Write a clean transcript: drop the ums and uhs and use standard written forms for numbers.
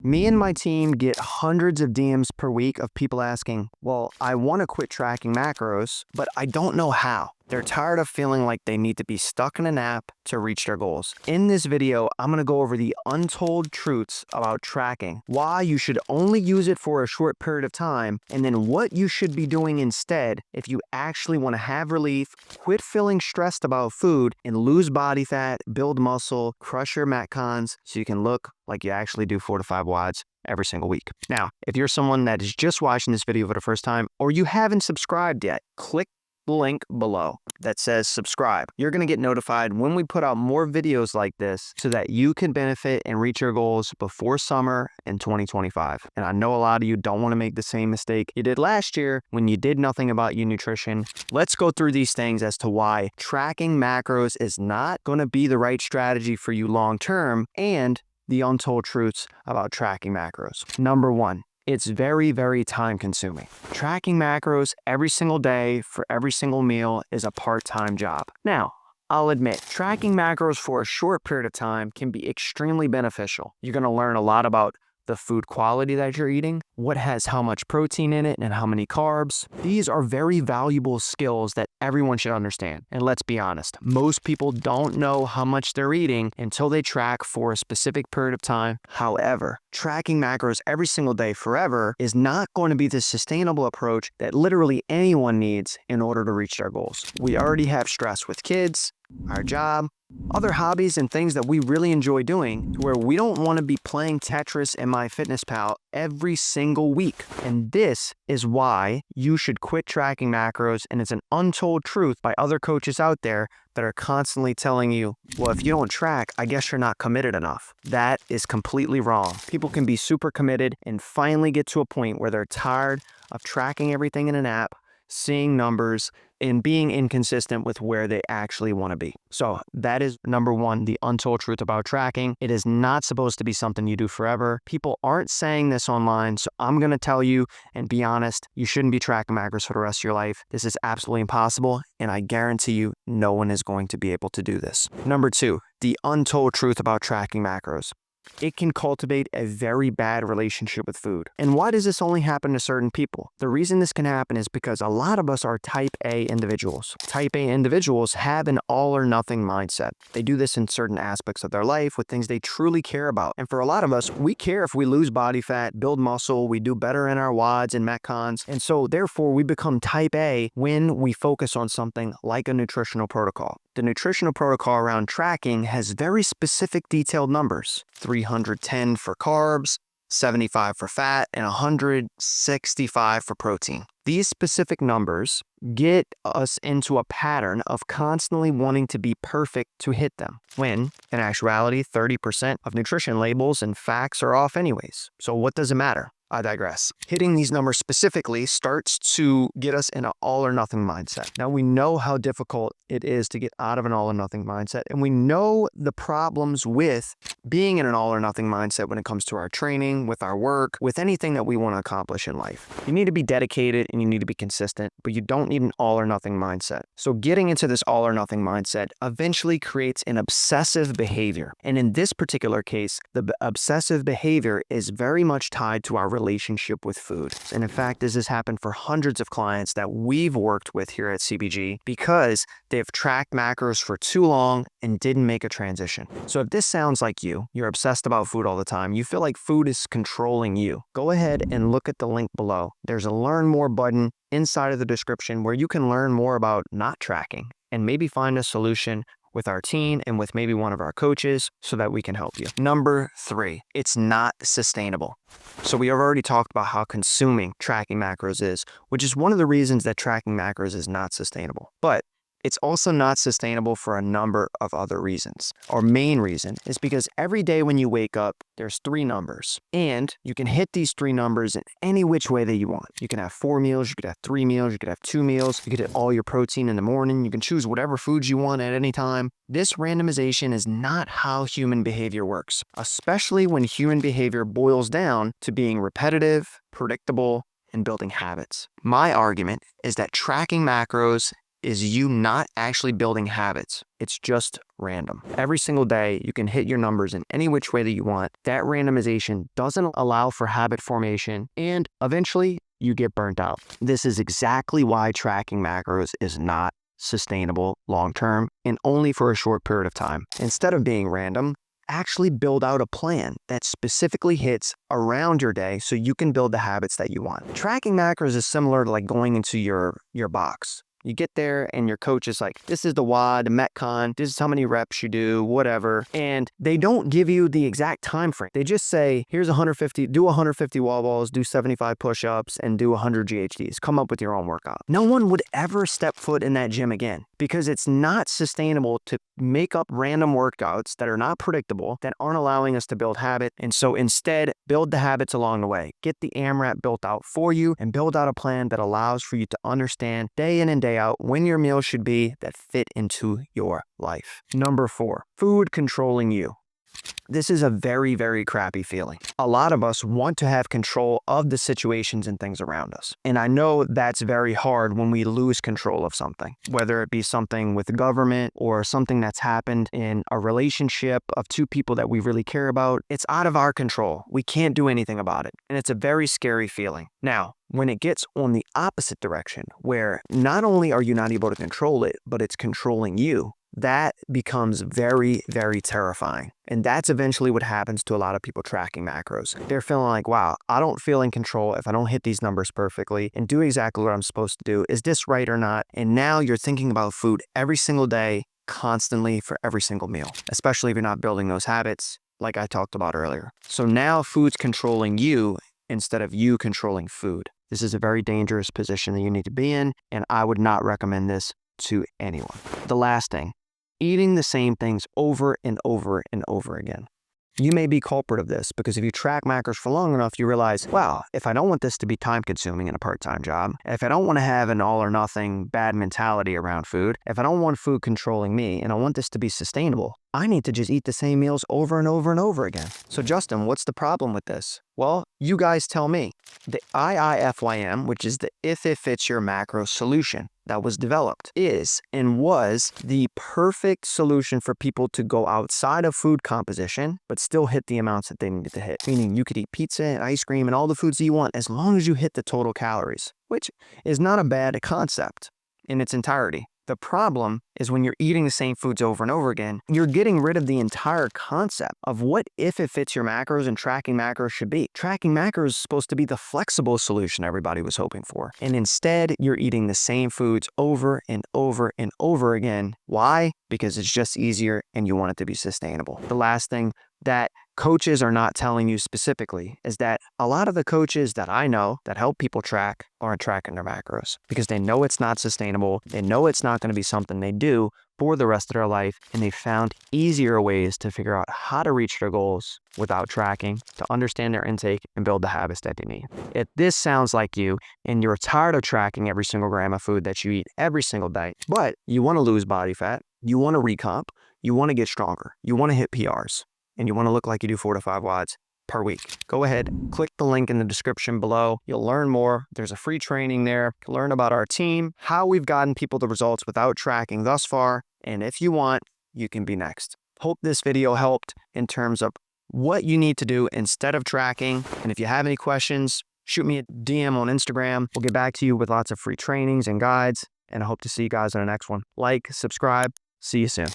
Me and my team get hundreds of DMs per week of people asking, well, I want to quit tracking macros, but I don't know how. They're tired of feeling like they need to be stuck in an app to reach their goals. In this video, I'm going to go over the untold truths about tracking, why you should only use it for a short period of time, and then what you should be doing instead if you actually want to have relief, quit feeling stressed about food, and lose body fat, build muscle, crush your metcons so you can look like you actually do 4 to 5 WODs every single week. Now, if you're someone that is just watching this video for the first time or you haven't subscribed yet, click the link below that says subscribe. You're going to get notified when we put out more videos like this so that you can benefit and reach your goals before summer in 2025. And I know a lot of you don't want to make the same mistake you did last year when you did nothing about your nutrition. Let's go through these things as to why tracking macros is not going to be the right strategy for you long term, and the untold truths about tracking macros. Number one, it's very, very time consuming. Tracking macros every single day for every single meal is a part-time job. Now, I'll admit, tracking macros for a short period of time can be extremely beneficial. You're going to learn a lot about the food quality that you're eating, what has how much protein in it and how many carbs. These are very valuable skills that everyone should understand. And let's be honest, most people don't know how much they're eating until they track for a specific period of time. However, tracking macros every single day forever is not going to be the sustainable approach that literally anyone needs in order to reach their goals. We already have stress with kids, our job, other hobbies and things that we really enjoy doing, to where we don't want to be playing Tetris and MyFitnessPal every single week. And this is why you should quit tracking macros, and it's an untold truth by other coaches out there that are constantly telling you, well, if you don't track, I guess you're not committed enough. That is completely wrong. People can be super committed and finally get to a point where they're tired of tracking everything in an app, seeing numbers, and being inconsistent with where they actually want to be. So that is number one, the untold truth about tracking. It is not supposed to be something you do forever. People aren't saying this online, so I'm going to tell you and be honest, you shouldn't be tracking macros for the rest of your life. This is absolutely impossible, and I guarantee you no one is going to be able to do this. Number two, the untold truth about tracking macros. It can cultivate a very bad relationship with food. And why does this only happen to certain people? The reason this can happen is because a lot of us are type A individuals. Type A individuals have an all or nothing mindset. They do this in certain aspects of their life with things they truly care about. And for a lot of us, we care if we lose body fat, build muscle, we do better in our WODs and metcons. And so therefore we become type A when we focus on something like a nutritional protocol. The nutritional protocol around tracking has very specific detailed numbers: 310 for carbs, 75 for fat, and 165 for protein. These specific numbers get us into a pattern of constantly wanting to be perfect to hit them, when in actuality 30% of nutrition labels and facts are off anyways. So what does it matter? I digress. Hitting these numbers specifically starts to get us in an all or nothing mindset. Now, we know how difficult it is to get out of an all or nothing mindset, and we know the problems with being in an all or nothing mindset when it comes to our training, with our work, with anything that we want to accomplish in life. You need to be dedicated and you need to be consistent, but you don't need an all or nothing mindset. So getting into this all or nothing mindset eventually creates an obsessive behavior. And in this particular case, the obsessive behavior is very much tied to our relationship with food. And in fact, this has happened for hundreds of clients that we've worked with here at CBG because they've tracked macros for too long and didn't make a transition. So if this sounds like you're obsessed about food all the time, you feel like food is controlling you, go ahead and look at the link below. There's a learn more button inside of the description where you can learn more about not tracking and maybe find a solution with our team and with maybe one of our coaches so that we can help you. Number three, it's not sustainable. So we have already talked about how consuming tracking macros is, which is one of the reasons that tracking macros is not sustainable. But it's also not sustainable for a number of other reasons. Our main reason is because every day when you wake up, there's 3 numbers, and you can hit these 3 numbers in any which way that you want. You can have 4 meals, you could have 3 meals, you could have 2 meals, you could hit all your protein in the morning, you can choose whatever foods you want at any time. This randomization is not how human behavior works, especially when human behavior boils down to being repetitive, predictable, and building habits. My argument is that tracking macros is you not actually building habits. It's just random. Every single day, you can hit your numbers in any which way that you want. That randomization doesn't allow for habit formation, and eventually you get burnt out. This is exactly why tracking macros is not sustainable long-term and only for a short period of time. Instead of being random, actually build out a plan that specifically hits around your day so you can build the habits that you want. Tracking macros is similar to like going into your box. You get there and your coach is like, this is the WOD, the Metcon, this is how many reps you do, whatever. And they don't give you the exact time frame. They just say, here's 150, do 150 wall balls, do 75 push-ups, and do 100 GHDs. Come up with your own workout. No one would ever step foot in that gym again because it's not sustainable to make up random workouts that are not predictable, that aren't allowing us to build habit. And so instead, build the habits along the way. Get the AMRAP built out for you and build out a plan that allows for you to understand day in and day out when your meals should be that fit into your life. Number 4, food controlling you. This is a very, very crappy feeling. A lot of us want to have control of the situations and things around us. And I know that's very hard when we lose control of something, whether it be something with the government or something that's happened in a relationship of two people that we really care about. It's out of our control. We can't do anything about it. And it's a very scary feeling. Now, when it gets on the opposite direction, where not only are you not able to control it, but it's controlling you, that becomes very, very terrifying. And that's eventually what happens to a lot of people tracking macros. They're feeling like, wow, I don't feel in control if I don't hit these numbers perfectly and do exactly what I'm supposed to do. Is this right or not? And now you're thinking about food every single day, constantly for every single meal, especially if you're not building those habits like I talked about earlier. So now food's controlling you instead of you controlling food. This is a very dangerous position that you need to be in, and I would not recommend this to anyone. The last thing, eating the same things over and over and over again. You may be culprit of this because if you track macros for long enough, you realize, wow, if I don't want this to be time consuming in a part-time job, if I don't want to have an all or nothing bad mentality around food, if I don't want food controlling me and I want this to be sustainable, I need to just eat the same meals over and over and over again. So Justin, what's the problem with this? Well, you guys tell me. The IIFYM, which is the If It Fits Your Macro solution that was developed, is and was the perfect solution for people to go outside of food composition, but still hit the amounts that they needed to hit. Meaning you could eat pizza and ice cream and all the foods that you want as long as you hit the total calories, which is not a bad concept in its entirety. The problem is when you're eating the same foods over and over again, you're getting rid of the entire concept of what If It Fits Your Macros and tracking macros should be. Tracking macros is supposed to be the flexible solution everybody was hoping for. And instead, you're eating the same foods over and over and over again. Why? Because it's just easier and you want it to be sustainable. The last thing that coaches are not telling you specifically is that a lot of the coaches that I know that help people track aren't tracking their macros because they know it's not sustainable. They know it's not going to be something they do for the rest of their life, and they found easier ways to figure out how to reach their goals without tracking, to understand their intake and build the habits that they need. If this sounds like you and you're tired of tracking every single gram of food that you eat every single day, but you want to lose body fat, you want to recomp, you want to get stronger, you want to hit PRs, and you want to look like you do 4 to 5 WODs per week, go ahead, click the link in the description below. You'll learn more. There's a free training there. Learn about our team, how we've gotten people the results without tracking thus far, and if you want, you can be next. Hope this video helped in terms of what you need to do instead of tracking. And if you have any questions, shoot me a DM on Instagram. We'll get back to you with lots of free trainings and guides, and I hope to see you guys in the next one. Like, subscribe, see you soon.